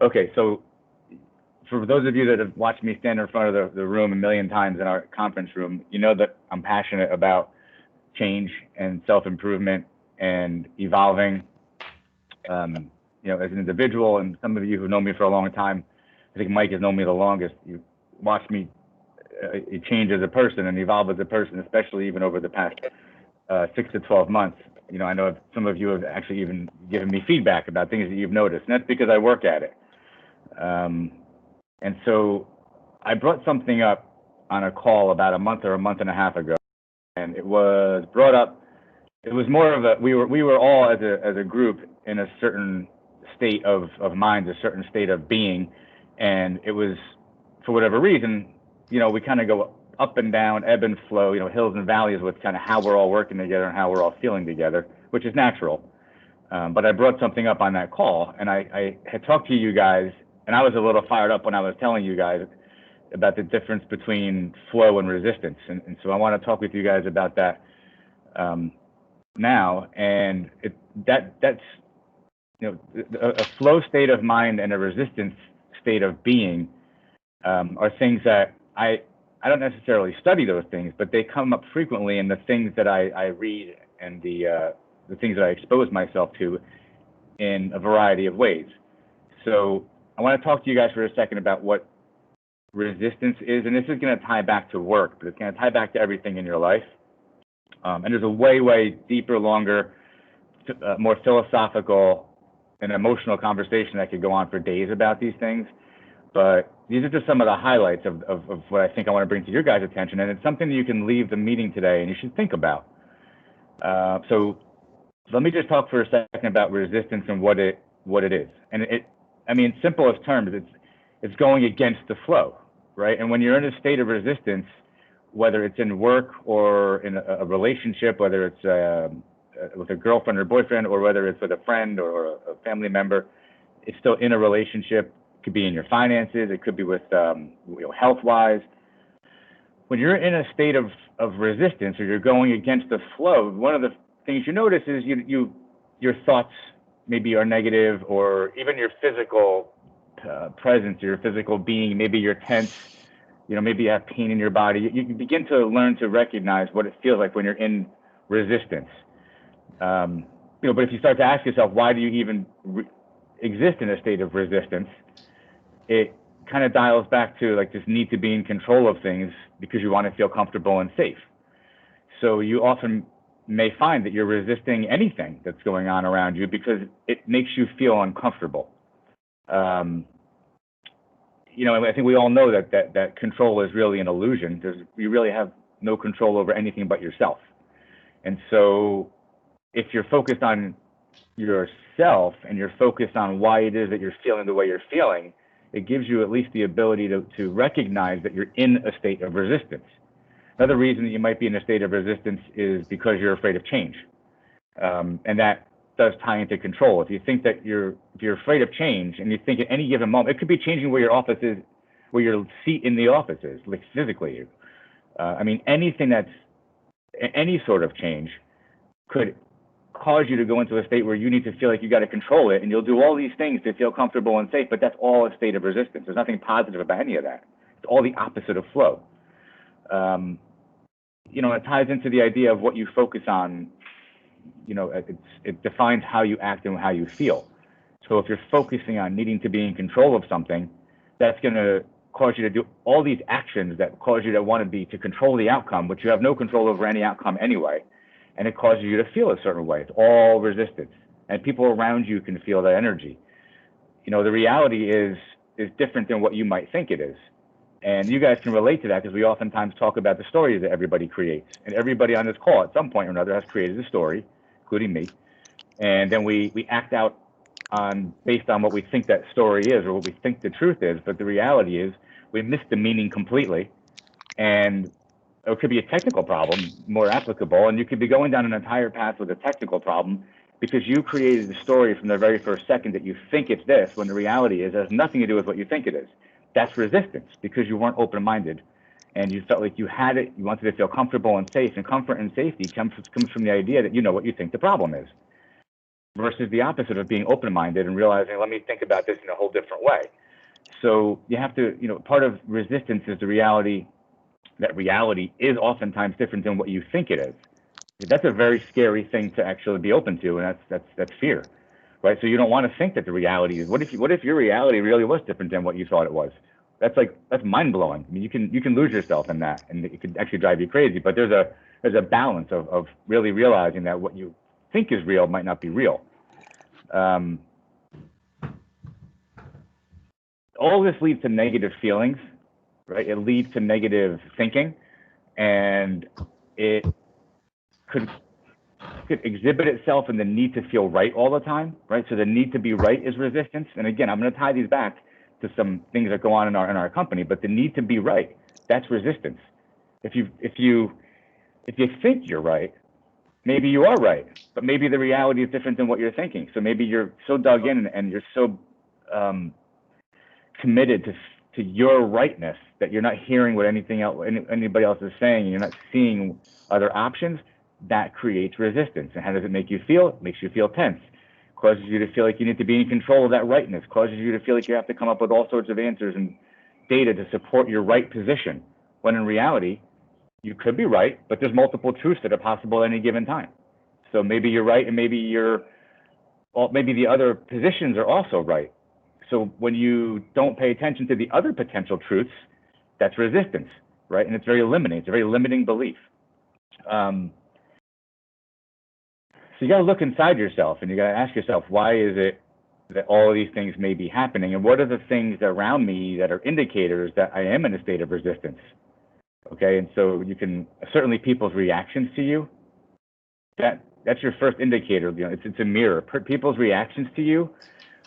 Okay, so for those of you that have watched me stand in front of the room a million times in our conference room, you know that I'm passionate about change and self-improvement and evolving, as an individual. And some of you who know me for a long time, I think Mike has known me the longest. You watched me change as a person and evolve as a person, especially even over the past 6 to 12 months. I know some of you have actually even given me feedback about things that you've noticed, and that's because I work at it. And so I brought something up on a call about a month or a month and a half ago, and it was brought up. It was more of a we were all as a group in a certain state of mind, a certain state of being, and it was, for whatever reason, we kind of go up and down, ebb and flow, hills and valleys with kind of how we're all working together and how we're all feeling together, which is natural. But I brought something up on that call, and I had talked to you guys, and I was a little fired up when I was telling you guys about the difference between flow and resistance. And so I want to talk with you guys about that now. And that's a flow state of mind and a resistance state of being are things that I don't necessarily study those things, but they come up frequently in the things that I read and the things that I expose myself to in a variety of ways. So I want to talk to you guys for a second about what resistance is, and this is going to tie back to work, but it's going to tie back to everything in your life. And there's a way deeper, longer, more philosophical and emotional conversation that could go on for days about these things. But these are just some of the highlights of what I think I want to bring to your guys' attention, and it's something that you can leave the meeting today and you should think about. So let me just talk for a second about resistance and what it is. And in simplest terms, it's going against the flow, right? And when you're in a state of resistance, whether it's in work or in a relationship, whether it's with a girlfriend or boyfriend, or whether it's with a friend or a family member, it's still in a relationship. It could be in your finances. It could be with health-wise. When you're in a state of resistance, or you're going against the flow, one of the things you notice is your thoughts maybe are negative, or even your physical presence, your physical being. Maybe you're tense. Maybe you have pain in your body. You begin to learn to recognize what it feels like when you're in resistance. But if you start to ask yourself, why do you even exist in a state of resistance? It kind of dials back to like this need to be in control of things because you want to feel comfortable and safe. So you often may find that you're resisting anything that's going on around you because it makes you feel uncomfortable. I think we all know that control is really an illusion. You really have no control over anything but yourself. And so if you're focused on yourself and you're focused on why it is that you're feeling the way you're feeling, it gives you at least the ability to recognize that you're in a state of resistance. Another reason that you might be in a state of resistance is because you're afraid of change. And that does tie into control. If you think that if you're afraid of change, and you think at any given moment, it could be changing where your office is, where your seat in the office is, like physically. Anything that's any sort of change could cause you to go into a state where you need to feel like you got to control it, and you'll do all these things to feel comfortable and safe, but that's all a state of resistance. There's nothing positive about any of that. It's all the opposite of flow. It ties into the idea of what you focus on. It defines how you act and how you feel. So if you're focusing on needing to be in control of something, that's going to cause you to do all these actions that cause you to want to control the outcome, but you have no control over any outcome anyway. And it causes you to feel a certain way. It's all resistance. And people around you can feel that energy. The reality is different than what you might think it is. And you guys can relate to that because we oftentimes talk about the stories that everybody creates. And everybody on this call at some point or another has created a story, including me. And then we act out based on what we think that story is or what we think the truth is. But the reality is we miss the meaning completely. And it could be a technical problem, more applicable, and you could be going down an entire path with a technical problem because you created the story from the very first second that you think it's this, when the reality is it has nothing to do with what you think it is. That's resistance because you weren't open-minded and you felt like you had it, you wanted to feel comfortable and safe, and comfort and safety comes from the idea that you know what you think the problem is. versus the opposite of being open-minded and realizing, let me think about this in a whole different way. So you have to, part of resistance is the reality that reality is oftentimes different than what you think it is. That's a very scary thing to actually be open to, and that's fear, right? So you don't want to think that the reality is. What if your reality really was different than what you thought it was? That's mind blowing. I mean, you can lose yourself in that, and it could actually drive you crazy. But there's a balance of really realizing that what you think is real might not be real. All this leads to negative feelings, right? It leads to negative thinking, and it could exhibit itself in the need to feel right all the time, right? So the need to be right is resistance. And again, I'm going to tie these back to some things that go on in our company, but the need to be right, that's resistance. If you think you're right, maybe you are right, but maybe the reality is different than what you're thinking. So maybe you're so dug in and you're so committed to your rightness that you're not hearing what anybody else is saying, and you're not seeing other options. That creates resistance. And how does it make you feel? It makes you feel tense. Causes you to feel like you need to be in control of that rightness. Causes you to feel like you have to come up with all sorts of answers and data to support your right position. When in reality, you could be right, but there's multiple truths that are possible at any given time. So maybe you're right, and maybe the other positions are also right. So when you don't pay attention to the other potential truths, that's resistance, right? And it's very limiting. It's a very limiting belief. So you got to look inside yourself, and you got to ask yourself, why is it that all of these things may be happening, and what are the things around me that are indicators that I am in a state of resistance? Okay, and so you can certainly people's reactions to you. That's your first indicator. It's a mirror. People's reactions to you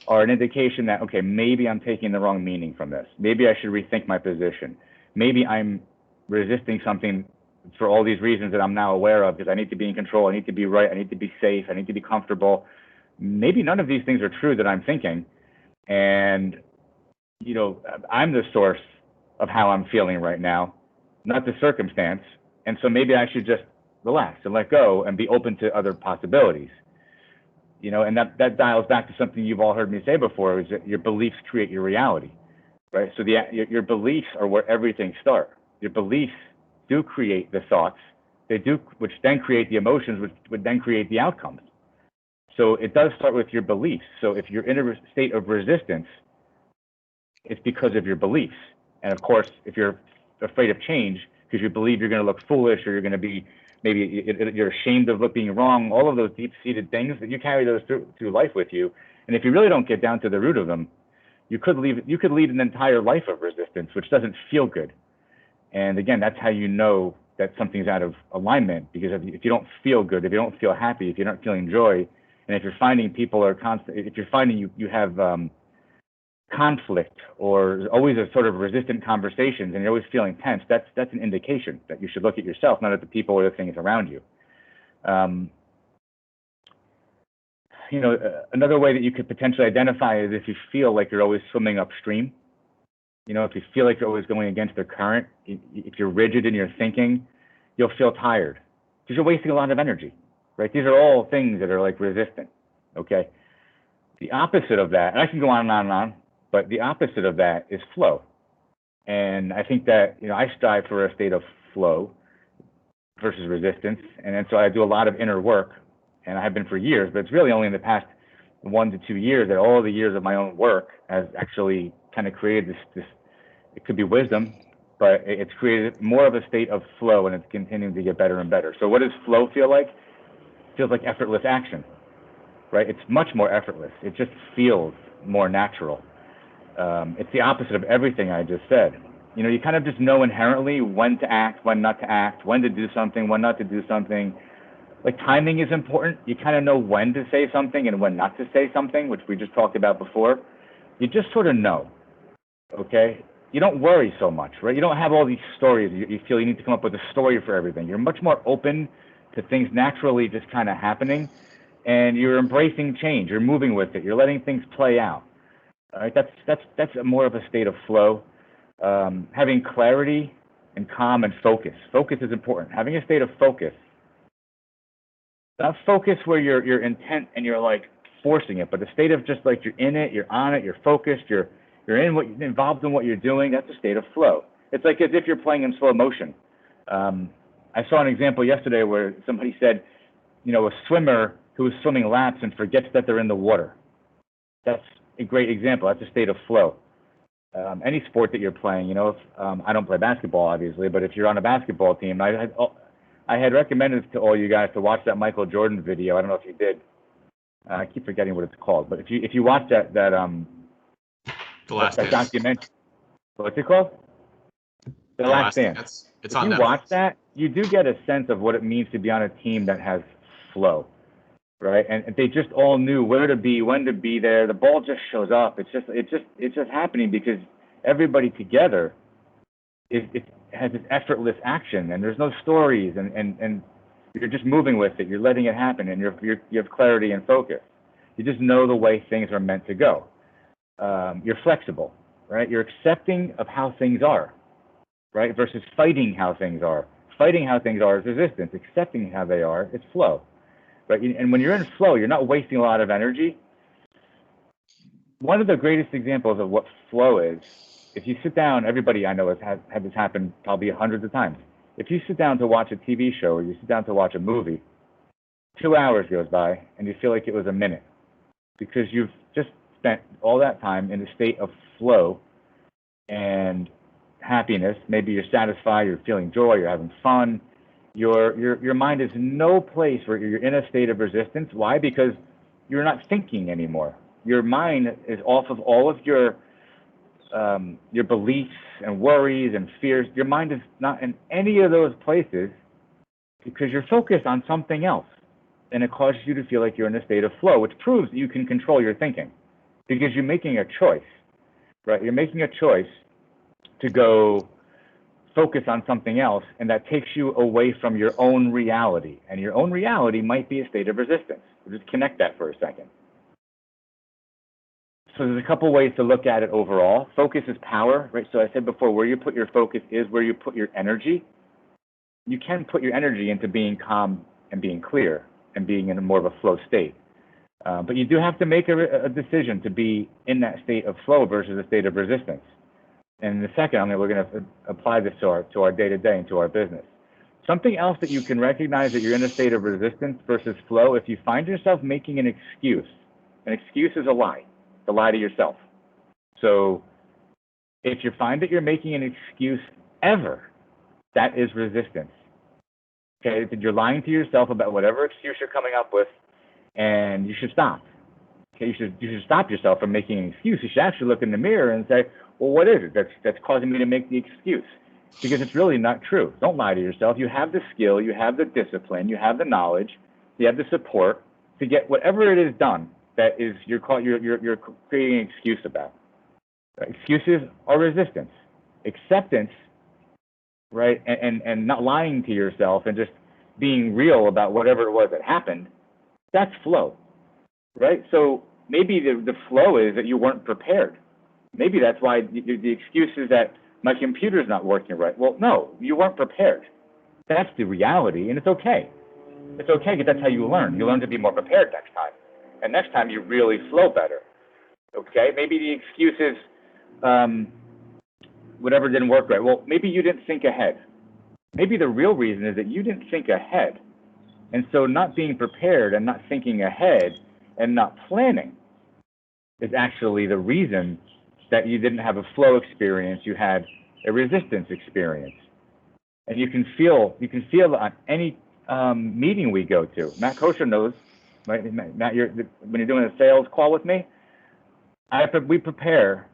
are an indication that, okay, maybe I'm taking the wrong meaning from this. Maybe I should rethink my position. Maybe I'm resisting something for all these reasons that I'm now aware of, because I need to be in control, I need to be right, I need to be safe, I need to be comfortable. Maybe none of these things are true that I'm thinking, and I'm the source of how I'm feeling right now, not the circumstance. And so maybe I should just relax and let go and be open to other possibilities. And that dials back to something you've all heard me say before, is that your beliefs create your reality, right? So your beliefs are where everything starts. Your beliefs do create the thoughts, which then create the emotions, which would then create the outcomes. So it does start with your beliefs. So if you're in a state of resistance, it's because of your beliefs. And of course, if you're afraid of change because you believe you're going to look foolish, or you're going to be, maybe you're ashamed of looking wrong, all of those deep-seated things, that you carry those through life with you. And if you really don't get down to the root of them, you could lead an entire life of resistance, which doesn't feel good. And again, that's how you know that something's out of alignment, because if you don't feel good, if you don't feel happy, if you're not feeling joy, and if you're finding people are constant, if you're finding you have conflict, or always a sort of resistant conversations, and you're always feeling tense, that's an indication that you should look at yourself, not at the people or the things around you. Another way that you could potentially identify is if you feel like you're always swimming upstream. If you feel like you're always going against the current, if you're rigid in your thinking, you'll feel tired because you're wasting a lot of energy, right? These are all things that are like resistant, okay? The opposite of that, and I can go on and on and on, but the opposite of that is flow. And I think that, I strive for a state of flow versus resistance. And so I do a lot of inner work, and I have been for years, but it's really only in the past 1 to 2 years that all the years of my own work has actually kind of created this, it could be wisdom, but it's created more of a state of flow, and it's continuing to get better and better. So what does flow feel like? It feels like effortless action, right? It's much more effortless. It just feels more natural. It's the opposite of everything I just said. You kind of just know inherently when to act, when not to act, when to do something, when not to do something. Like timing is important. You kind of know when to say something and when not to say something, which we just talked about before. You just sort of know, okay? You don't worry so much, right? You don't have all these stories. You feel you need to come up with a story for everything. You're much more open to things naturally just kind of happening, and you're embracing change. You're moving with it. You're letting things play out. All right, that's more of a state of flow. Having clarity and calm and focus. Focus is important. Having a state of focus. Not focus where you're intent and you're like forcing it, but a state of just like you're in it, you're on it, you're focused, you're involved in what you're doing. That's a state of flow. It's like as if you're playing in slow motion. I saw an example yesterday where somebody said, a swimmer who is swimming laps and forgets that they're in the water. That's a great example. That's a state of flow. Any sport that you're playing, if I don't play basketball, obviously, but if you're on a basketball team, I had recommended to all you guys to watch that Michael Jordan video. I don't know if you did. I keep forgetting what it's called, but if you watch that The Last that Dance. documentary, what's it called? The Last Dance. It's if on you Netflix. watch that, you do get a sense of what it means to be on a team that has flow, right? And they just all knew where to be, when to be there. The ball just shows up. It's just happening because everybody together it has this effortless action, and there's no stories, and you're just moving with it. You're letting it happen, and you have clarity and focus. You just know the way things are meant to go. You're flexible, right? You're accepting of how things are, right? Versus fighting how things are. Fighting how things are is resistance. Accepting how they are is flow, right? And when you're in flow, you're not wasting a lot of energy. One of the greatest examples of what flow is, if you sit down, everybody I know has had this happen probably hundreds of times. If you sit down to watch a TV show or you sit down to watch a movie, 2 hours goes by and you feel like it was a minute because you've just spent all that time in a state of flow and happiness. Maybe you're satisfied, you're feeling joy, you're having fun. Your mind is no place where you're in a state of resistance. Why? Because you're not thinking anymore. Your mind is off of all of your beliefs and worries and fears. Your mind is not in any of those places because you're focused on something else. And it causes you to feel like you're in a state of flow, which proves that you can control your thinking because you're making a choice, right? You're making a choice to go focus on something else, and that takes you away from your own reality. And your own reality might be a state of resistance. We'll just connect that for a second. So there's a couple ways to look at it overall. Focus is power, right? So I said before, where you put your focus is where you put your energy. You can put your energy into being calm and being clear and being in a more of a flow state. But you do have to make a decision to be in that state of flow versus a state of resistance. And in a second, we're going to apply this to our day-to-day and to our business. Something else that you can recognize that you're in a state of resistance versus flow, if you find yourself making an excuse is a lie. To lie to yourself. So if you find that you're making an excuse ever, that is resistance. Okay, that you're lying to yourself about whatever excuse you're coming up with, and you should stop. Okay, you should stop yourself from making an excuse. You should actually look in the mirror and say, well, what is it that's causing me to make the excuse? Because it's really not true. Don't lie to yourself. You have the skill, you have the discipline, you have the knowledge, you have the support to get whatever it is done that is you're creating an excuse about. Excuses are resistance. Acceptance, right, and not lying to yourself and just being real about whatever it was that happened, that's flow, right? So maybe the flow is that you weren't prepared. Maybe that's why the excuse is that my computer's not working right. Well, no, you weren't prepared. That's the reality, and it's okay. It's okay because that's how you learn. You learn to be more prepared next time. And next time you really flow better, okay? Maybe the excuse is whatever didn't work right. Well, maybe you didn't think ahead. Maybe the real reason is that you didn't think ahead. And so not being prepared and not thinking ahead and not planning is actually the reason that you didn't have a flow experience, you had a resistance experience. And you can feel on any meeting we go to. Matt Kosher knows. Right, Matt, when you're doing a sales call with me, we prepare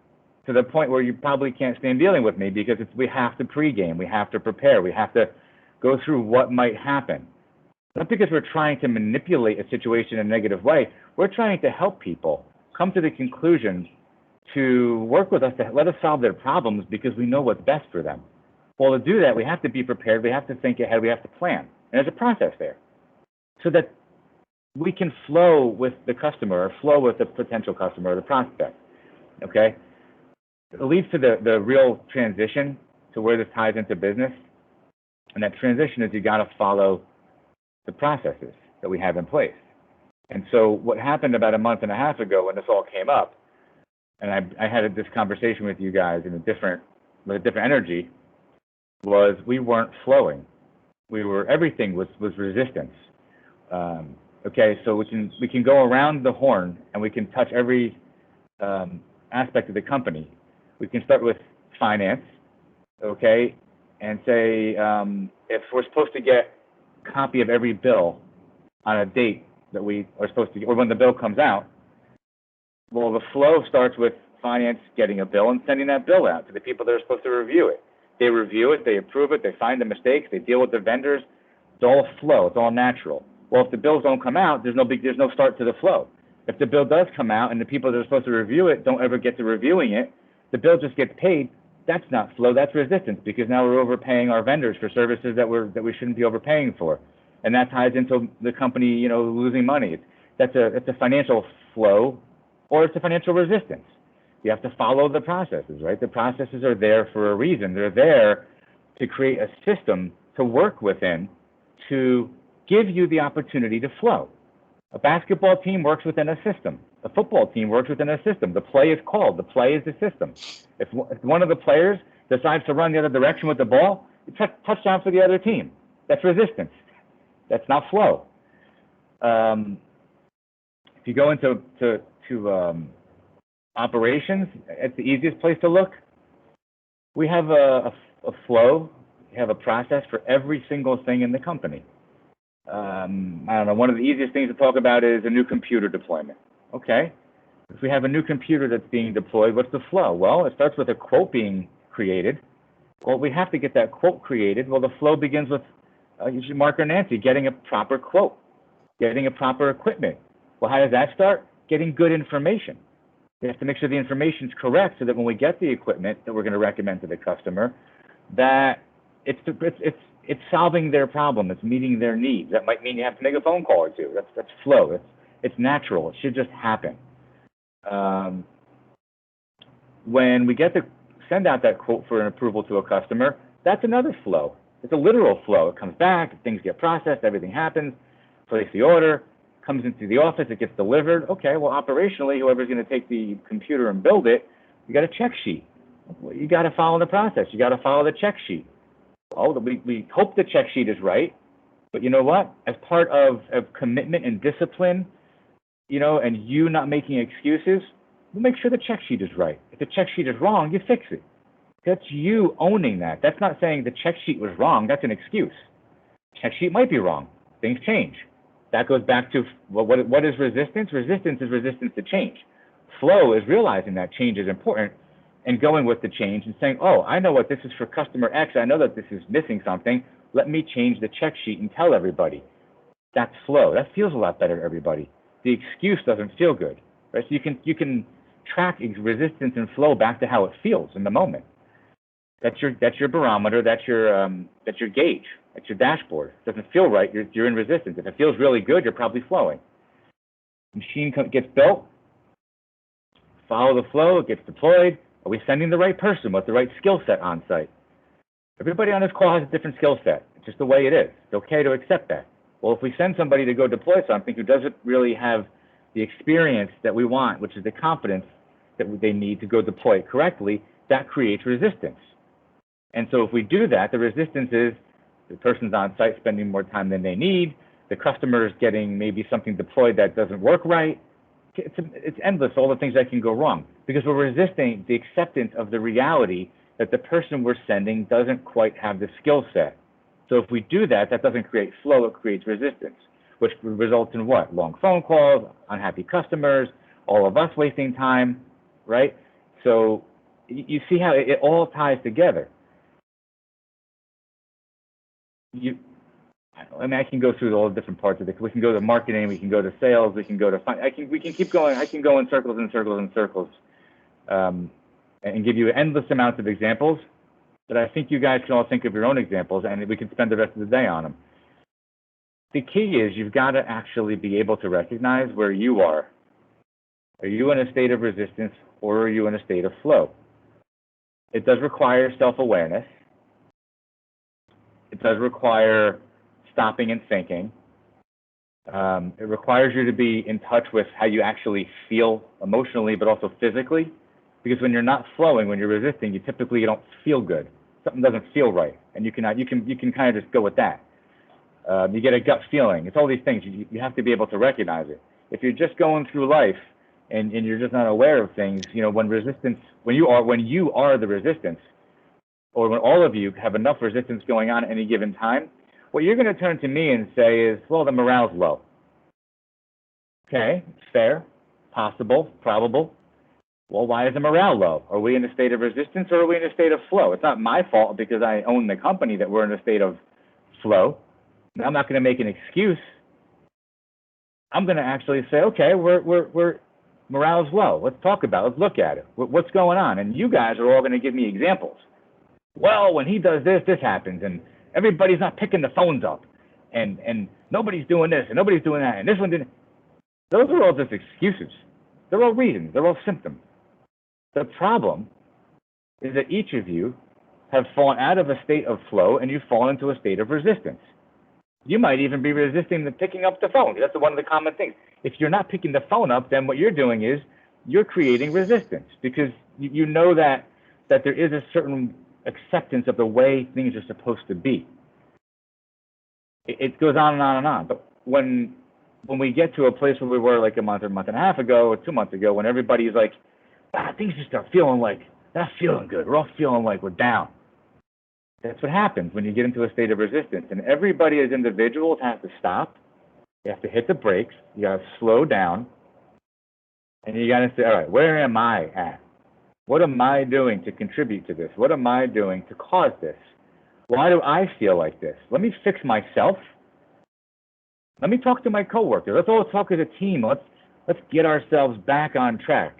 to the point where you probably can't stand dealing with me because we have to pregame, we have to prepare, we have to go through what might happen. Not because we're trying to manipulate a situation in a negative way, we're trying to help people come to the conclusion to work with us, to let us solve their problems because we know what's best for them. Well, to do that, we have to be prepared, we have to think ahead, we have to plan. And there's a process there. So that we can flow with the customer or flow with the potential customer or the prospect, okay? It leads to the real transition to where this ties into business. And that transition is you got to follow the processes that we have in place. And so what happened about a month and a half ago when this all came up, and I had this conversation with you guys with a different energy, was we weren't flowing. Everything was resistance. Okay, so we can go around the horn and we can touch every aspect of the company. We can start with finance, okay, and say if we're supposed to get a copy of every bill on a date that we are supposed to get, or when the bill comes out, well, the flow starts with finance getting a bill and sending that bill out to the people that are supposed to review it. They review it, they approve it, they find the mistakes, they deal with the vendors. It's all flow, it's all natural. Well, if the bills don't come out, there's no start to the flow. If the bill does come out and the people that are supposed to review it don't ever get to reviewing it, the bill just gets paid. That's not flow, that's resistance, because now we're overpaying our vendors for services that we shouldn't be overpaying for. And that ties into the company, losing money. That's a financial flow, or it's a financial resistance. You have to follow the processes, right? The processes are there for a reason. They're there to create a system to work within to give you the opportunity to flow. A basketball team works within a system. A football team works within a system. The play is called. The play is the system. If one of the players decides to run the other direction with the ball, it's a touchdown for the other team. That's resistance. That's not flow. If you go into operations, it's the easiest place to look. We have a flow. We have a process for every single thing in the company. I don't know, one of the easiest things to talk about is a new computer deployment. Okay, if we have a new computer that's being deployed, what's the flow? Well, it starts with a quote being created. Well, we have to get that quote created. Well, the flow begins with usually Mark or Nancy getting a proper quote, getting a proper equipment. Well, how does that start? Getting good information. We have to make sure the information is correct so that when we get the equipment that we're going to recommend to the customer, that it's solving their problem. It's meeting their needs. That might mean you have to make a phone call or two. That's flow. It's natural. It should just happen. When we get to send out that quote for an approval to a customer, that's another flow. It's a literal flow. It comes back, things get processed, everything happens, place the order, comes into the office, it gets delivered. Okay, well, operationally, whoever's going to take the computer and build it, you got a check sheet. You got to follow the process. You got to follow the check sheet. Oh, we hope the check sheet is right, but you know what? As part of commitment and discipline, and you not making excuses, we'll make sure the check sheet is right. If the check sheet is wrong, you fix it. That's you owning that. That's not saying the check sheet was wrong. That's an excuse. Check sheet might be wrong. Things change. That goes back to, well, what is resistance? Resistance is resistance to change. Flow is realizing that change is important and going with the change and saying, oh, I know what this is for customer X. I know that this is missing something. Let me change the check sheet and tell everybody. That's flow. That feels a lot better to everybody. The excuse doesn't feel good, right? So you can track resistance and flow back to how it feels in the moment. That's your barometer. That's your gauge. That's your dashboard. If it doesn't feel right, you're in resistance. If it feels really good, you're probably flowing. Machine gets built. Follow the flow. It gets deployed. Are we sending the right person with the right skill set on site? Everybody on this call has a different skill set. It's just the way it is. It's okay to accept that. Well, if we send somebody to go deploy something who doesn't really have the experience that we want, which is the confidence that they need to go deploy it correctly, that creates resistance. And so if we do that, the resistance is the person's on site spending more time than they need, the customer is getting maybe something deployed that doesn't work right. It's endless, all the things that can go wrong, because we're resisting the acceptance of the reality that the person we're sending doesn't quite have the skill set. So if we do that, that doesn't create flow, it creates resistance, which results in what? Long phone calls, unhappy customers, all of us wasting time, right? So you see how it all ties together. I can go through all the different parts of it. We can go to marketing, we can go to sales, we can go to we can keep going. I can go in circles and circles and circles, and give you endless amounts of examples. But I think you guys can all think of your own examples, and we can spend the rest of the day on them. The key is you've got to actually be able to recognize where you are. Are you in a state of resistance, or are you in a state of flow? It does require self-awareness. It does require stopping and thinking. It requires you to be in touch with how you actually feel emotionally, but also physically. Because when you're not flowing, when you're resisting, you typically don't feel good. Something doesn't feel right, and you can kind of just go with that. You get a gut feeling. It's all these things. You have to be able to recognize it. If you're just going through life and you're just not aware of things, when you are the resistance, or when all of you have enough resistance going on at any given time, what you're going to turn to me and say is, well, the morale's low. Okay, fair, possible, probable. Well, why is the morale low? Are we in a state of resistance or are we in a state of flow? It's not my fault because I own the company that we're in a state of flow. I'm not going to make an excuse. I'm going to actually say, okay, we're morale's low. Let's talk about it. Let's look at it. What's going on? And you guys are all going to give me examples. Well, when he does this, this happens, and everybody's not picking the phones up, and nobody's doing this, and nobody's doing that, and this one didn't. Those are all just excuses. They're all reasons. They're all symptoms. The problem is that each of you have fallen out of a state of flow, and you've fallen into a state of resistance. You might even be resisting the picking up the phone. That's one of the common things. If you're not picking the phone up, then what you're doing is you're creating resistance because you know that there is a certain acceptance of the way things are supposed to be. It goes on and on and on. But when we get to a place where we were like a month and a half ago or 2 months ago, when everybody's like, things just start feeling like they're not feeling good. We're all feeling like we're down. That's what happens when you get into a state of resistance. And everybody as individuals has to stop. You have to hit the brakes. You got to slow down. And you got to say, all right, where am I at? What am I doing to contribute to this? What am I doing to cause this? Why do I feel like this? Let me fix myself. Let me talk to my coworkers. Let's all talk as a team. Let's get ourselves back on track.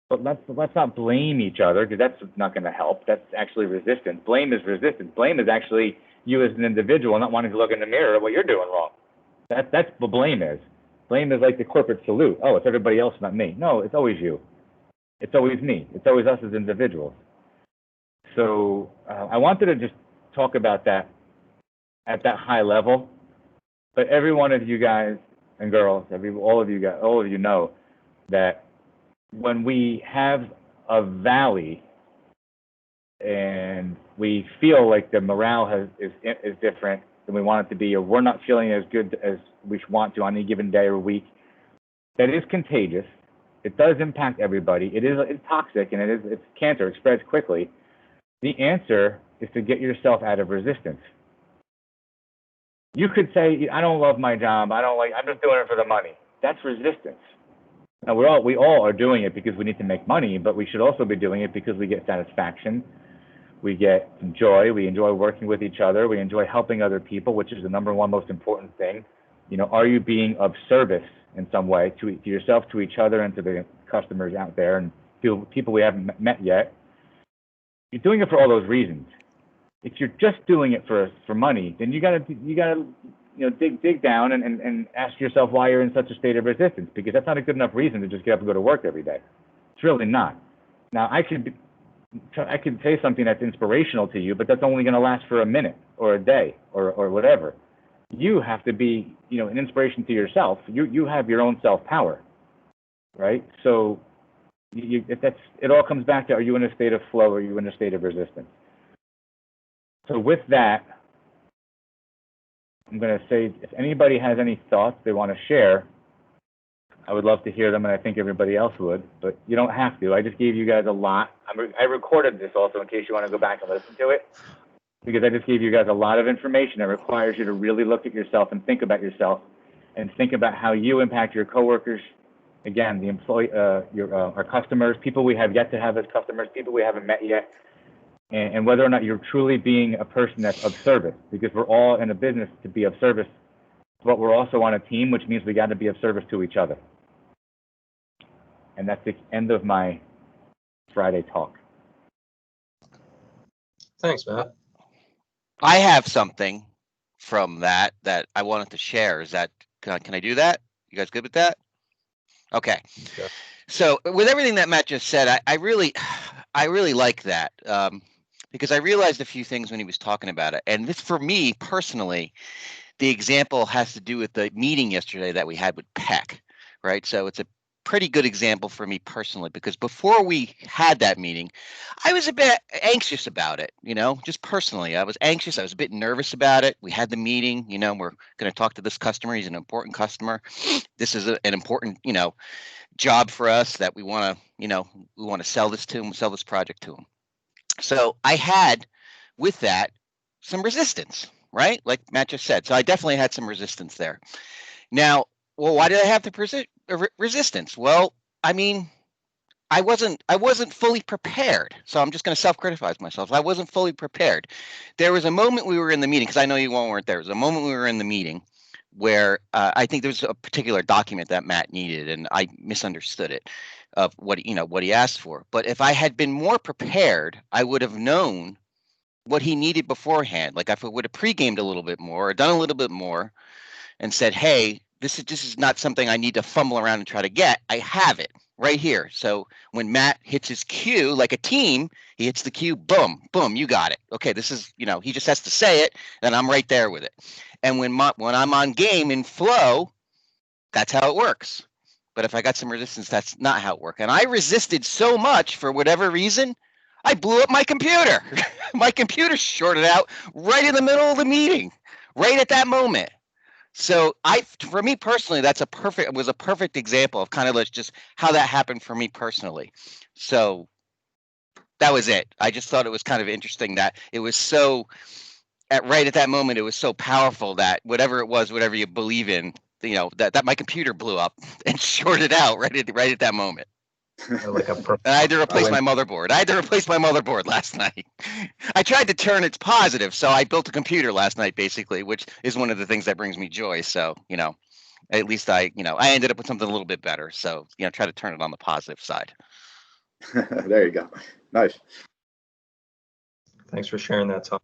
But let's not blame each other because that's not going to help. That's actually resistance. Blame is resistance. Blame is actually you as an individual not wanting to look in the mirror at what you're doing wrong. That's what blame is. Blame is like the corporate salute. Oh, it's everybody else, not me. No, it's always you. It's always me. It's always us as individuals. So I wanted to just talk about that at that high level. But every one of you guys and girls, all of you know that when we have a valley and we feel like the morale is different than we want it to be, or we're not feeling as good as we want to on any given day or week, that is contagious. It does impact everybody. It's toxic and it's cancer. It spreads quickly. The answer is to get yourself out of resistance. You could say, I don't love my job. I'm just doing it for the money. That's resistance. Now we all are doing it because we need to make money, but we should also be doing it because we get satisfaction. We get joy. We enjoy working with each other. We enjoy helping other people, which is the number one most important thing. Are you being of service in some way to yourself, to each other, and to the customers out there and people we haven't met yet? You're doing it for all those reasons. If you're just doing it for money, then you gotta dig down and ask yourself why you're in such a state of resistance, because that's not a good enough reason to just get up and go to work every day. It's really not. Now I could say something that's inspirational to you, but that's only going to last for a minute or a day or whatever. You have to be an inspiration to yourself. You have your own self-power, right? So it all comes back to, are you in a state of flow or are you in a state of resistance? So with that, I'm going to say, if anybody has any thoughts they want to share, I would love to hear them, and I think everybody else would, but you don't have to. I just gave you guys a lot. I recorded this also in case you want to go back and listen to it, because I just gave you guys a lot of information that requires you to really look at yourself and think about yourself and think about how you impact your coworkers, again, the employee, our customers, people we have yet to have as customers, people we haven't met yet, and whether or not you're truly being a person that's of service, because we're all in a business to be of service, but we're also on a team, which means we got to be of service to each other. And that's the end of my Friday talk. Thanks, Matt. I have something from that I wanted to share. Can I do that? You guys good with that? Okay. Yeah. So with everything that Matt just said, I really like that because I realized a few things when he was talking about it. And this, for me personally, the example has to do with the meeting yesterday that we had with Peck, right? So it's a pretty good example for me personally, because before we had that meeting, I was a bit anxious about it, just personally. I was anxious. I was a bit nervous about it. We had the meeting, we're going to talk to this customer. He's an important customer. This is an important, job for us that we want to sell this to him, sell this project to him. So I had with that some resistance, right? Like Matt just said. So I definitely had some resistance there. Now, well, why did I have the resistance? Well, I mean, I wasn't fully prepared. So I'm just going to self-criticize myself. I wasn't fully prepared. There was a moment we were in the meeting, because I know you all weren't there. There was a moment we were in the meeting where I think there was a particular document that Matt needed, and I misunderstood it of what he asked for. But if I had been more prepared, I would have known what he needed beforehand. Like if I would have pre-gamed a little bit more or done a little bit more and said, hey, this is not something I need to fumble around and try to get. I have it right here. So when Matt hits his cue, like a team, he hits the cue, boom, boom, you got it. Okay, this is, he just has to say it, and I'm right there with it. And when I'm on game in flow, that's how it works. But if I got some resistance, that's not how it works. And I resisted so much for whatever reason, I blew up my computer. My computer shorted out right in the middle of the meeting, right at that moment. So for me personally, was a perfect example of kind of just how that happened for me personally. So that was it. I just thought it was kind of interesting that it was so right at that moment, it was so powerful that whatever it was, whatever you believe in, that my computer blew up and shorted out right at that moment. Like and I had to replace my motherboard. I had to replace my motherboard last night. I tried to turn it positive, so I built a computer last night, basically, which is one of the things that brings me joy. So, at least I ended up with something a little bit better. So, try to turn it on the positive side. There you go. Nice. Thanks for sharing that, Tom.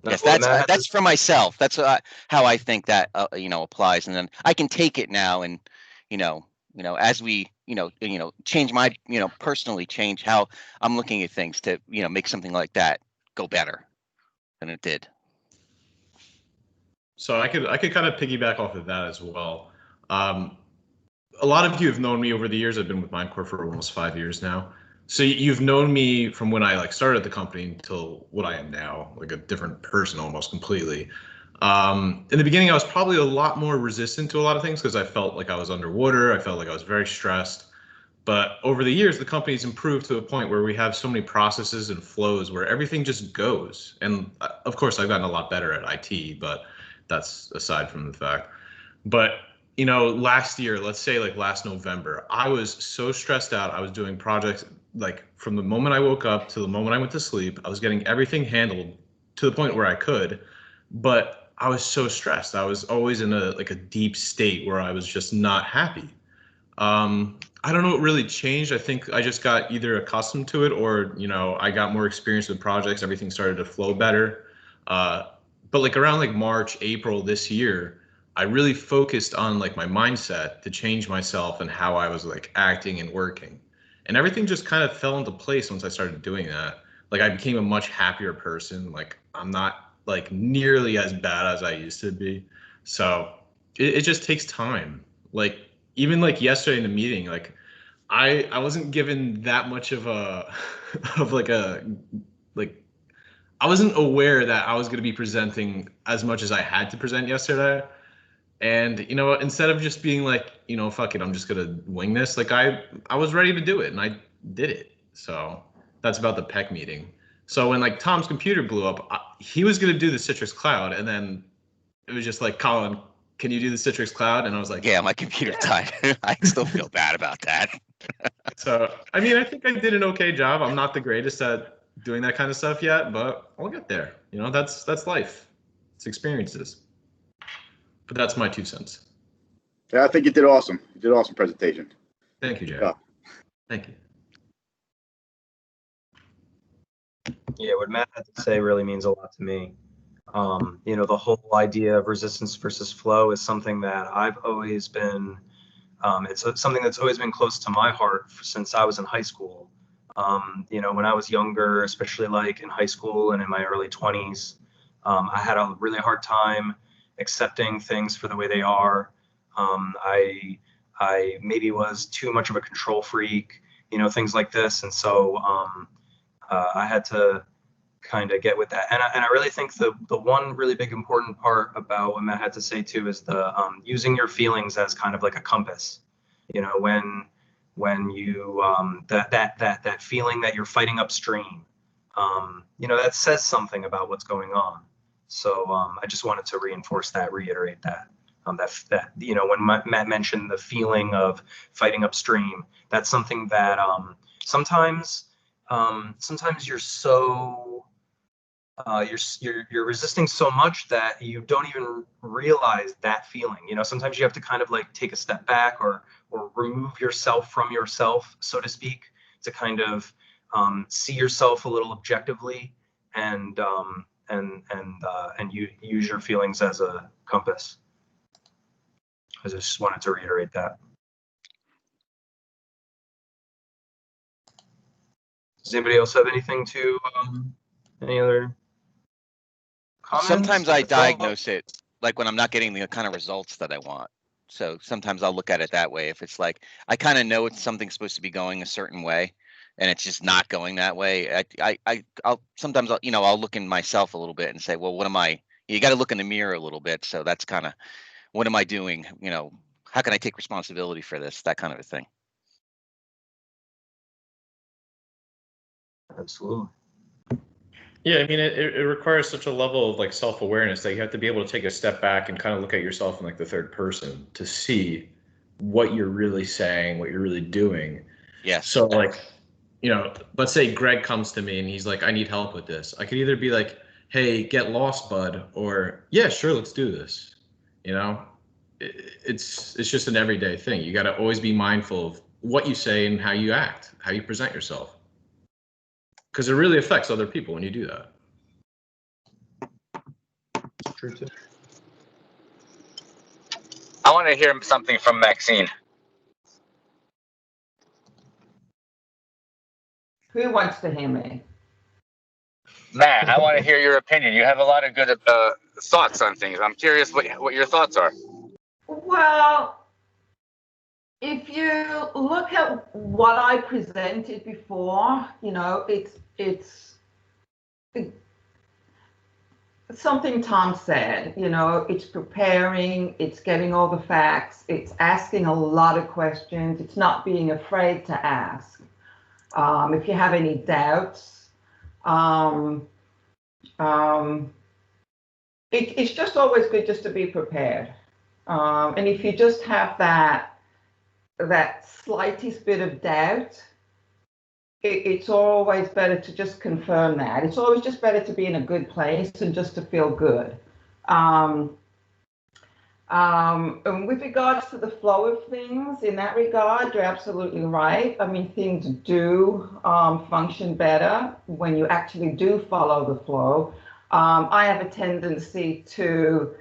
Yes, that's for myself. That's how I think that applies, and then I can take it now, and as we change my personally change how I'm looking at things to make something like that go better than it did. So I could kind of piggyback off of that as well. A lot of you have known me over the years. I've been with Mindcore for almost 5 years now. So you've known me from when I started the company until what I am now, like a different person almost completely. In the beginning, I was probably a lot more resistant to a lot of things because I felt like I was underwater. I felt like I was very stressed. But over the years, the company's improved to a point where we have so many processes and flows where everything just goes. And of course, I've gotten a lot better at IT, but that's aside from the fact. But last year, let's say last November, I was so stressed out. I was doing projects from the moment I woke up to the moment I went to sleep. I was getting everything handled to the point where I could, but I was so stressed. I was always in a deep state where I was just not happy. I don't know what really changed. I think I just got either accustomed to it or, I got more experience with projects. Everything started to flow better. But around March, April this year, I really focused on my mindset to change myself and how I was acting and working. And everything just kind of fell into place once I started doing that. I became a much happier person. I'm not nearly as bad as I used to be. So it just takes time. Even yesterday in the meeting, I wasn't given that much of a I wasn't aware that I was going to be presenting as much as I had to present yesterday. And instead of just being fuck it, I'm just gonna wing this. I was ready to do it, and I did it. So that's about the PEC meeting. So when Tom's computer blew up, he was gonna do the Citrix Cloud, and then it was just Colin, can you do the Citrix Cloud? And I was like, yeah, my computer died. I still feel bad about that. So I mean, I think I did an okay job. I'm not the greatest at doing that kind of stuff yet, but I'll get there. That's life. It's experiences. But that's my 2 cents. Yeah, I think you did awesome. You did an awesome presentation. Thank you, Jay. Yeah. Thank you. Yeah, what Matt had to say really means a lot to me. The whole idea of resistance versus flow is something that I've always been, it's something that's always been close to my heart since I was in high school. When I was younger, especially in high school and in my early 20s, I had a really hard time accepting things for the way they are. I maybe was too much of a control freak, things like this. And so I had to kind of get with that. And I really think the one really big important part about what Matt had to say too is the using your feelings as kind of like a compass. When you that feeling that you're fighting upstream, that says something about what's going on. So I just wanted to reiterate that. That when Matt mentioned the feeling of fighting upstream, that's something that sometimes you're so you're resisting so much that you don't even realize that feeling. Sometimes you have to kind of like take a step back or remove yourself from yourself, so to speak, to kind of see yourself a little objectively and you use your feelings as a compass. I just wanted to reiterate that. Does anybody else have anything to any other comments? Sometimes I diagnose it like when I'm not getting the kind of results that I want. So sometimes I'll look at it that way. If it's like I kind of know it's something supposed to be going a certain way, and it's just not going that way, I'll sometimes I'll look in myself a little bit and say, well, what am I? You got to look in the mirror a little bit. So that's kind of, what am I doing? How can I take responsibility for this? That kind of a thing. Absolutely. Yeah, I mean, it requires such a level of like self-awareness that you have to be able to take a step back and kind of look at yourself in like the third person to see what you're really saying, what you're really doing. Yes. So like, let's say Greg comes to me and he's like, I need help with this. I could either be like, hey, get lost, bud, or yeah, sure, let's do this. It's just an everyday thing. You got to always be mindful of what you say and how you act, how you present yourself. Because it really affects other people when you do that. True too. I want to hear something from Maxine. Who wants to hear me? Matt, I want to hear your opinion. You have a lot of good thoughts on things. I'm curious what your thoughts are. Well, if you look at what I presented before, it's something Tom said, it's preparing, it's getting all the facts, it's asking a lot of questions, it's not being afraid to ask. If you have any doubts, it's just always good just to be prepared. And if you just have that slightest bit of doubt, it's always better to just confirm that. It's always just better to be in a good place and just to feel good. And with regards to the flow of things, in that regard, you're absolutely right. I mean, things do function better when you actually do follow the flow. I have a tendency to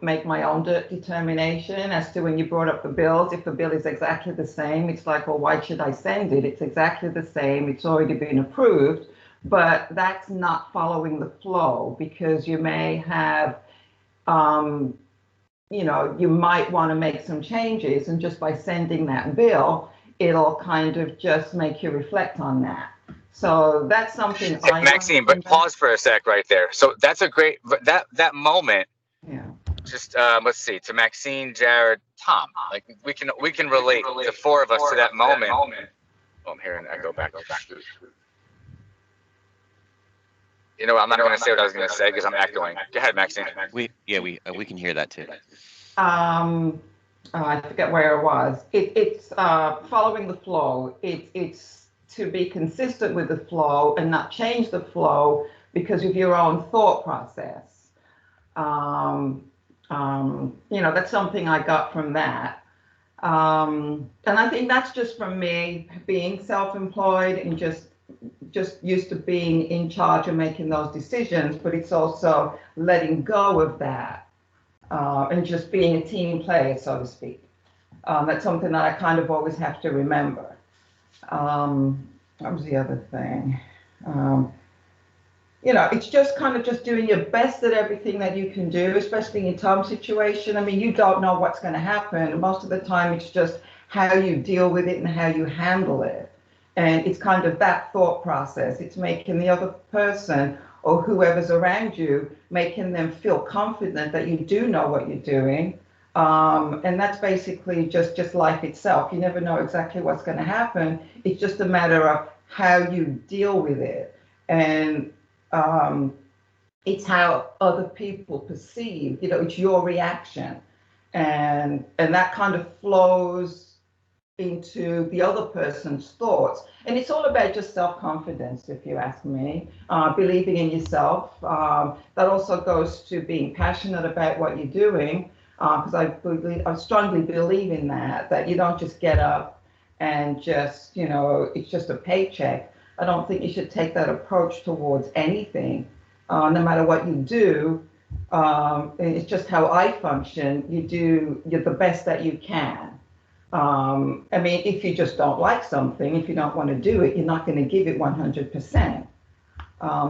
make my own determination as to when you brought up the bills. If the bill is exactly the same, it's like, well, why should I send it? It's exactly the same. It's already been approved. But that's not following the flow, because you may have, you might want to make some changes, and just by sending that bill, it'll kind of just make you reflect on that. So that's something Maxine, but pause for a sec right there. So that's a great, that moment. Yeah. Just let's see, to Maxine, Jared, Tom, like we can relate, the four of us, to that moment. Oh, I'm hearing an echo back. I'm not going to say what I was going to say because I'm echoing. Go ahead, Maxine. We can hear that too. I forget where I was. It's following the flow. It's to be consistent with the flow and not change the flow because of your own thought process. That's something I got from that. And I think that's just from me being self-employed and just used to being in charge of making those decisions, but it's also letting go of that and just being a team player, so to speak. That's something that I kind of always have to remember. What was the other thing? it's just kind of just doing your best at everything that you can do, especially in Tom's situation. I mean, you don't know what's going to happen. Most of the time, it's just how you deal with it and how you handle it. And it's kind of that thought process. It's making the other person or whoever's around you, making them feel confident that you do know what you're doing. And that's basically just life itself. You never know exactly what's going to happen. It's just a matter of how you deal with it. And it's how other people perceive, it's your reaction. And that kind of flows into the other person's thoughts. And it's all about just self-confidence, if you ask me, believing in yourself. That also goes to being passionate about what you're doing, because I strongly believe in that you don't just get up and just, it's just a paycheck. I don't think you should take that approach towards anything, no matter what you do. It's just how I function. You're the best that you can. I mean, if you just don't like something, if you don't want to do it, you're not going to give it 100%.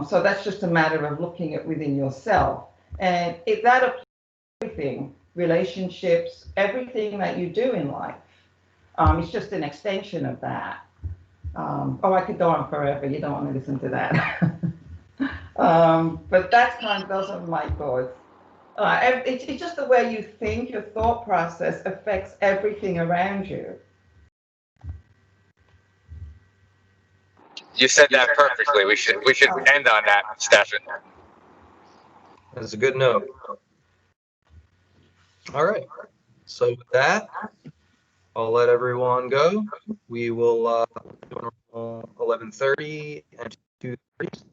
So that's just a matter of looking at within yourself. And if that applies to everything, relationships, everything that you do in life, it's just an extension of that. I could go on forever. You don't want to listen to that. But those are my thoughts. It's just the way you think, your thought process affects everything around you. You said that perfectly. We should end on that, Stefan. That's a good note. All right. So with that, I'll let everyone go. We will 11:30 and 2:30.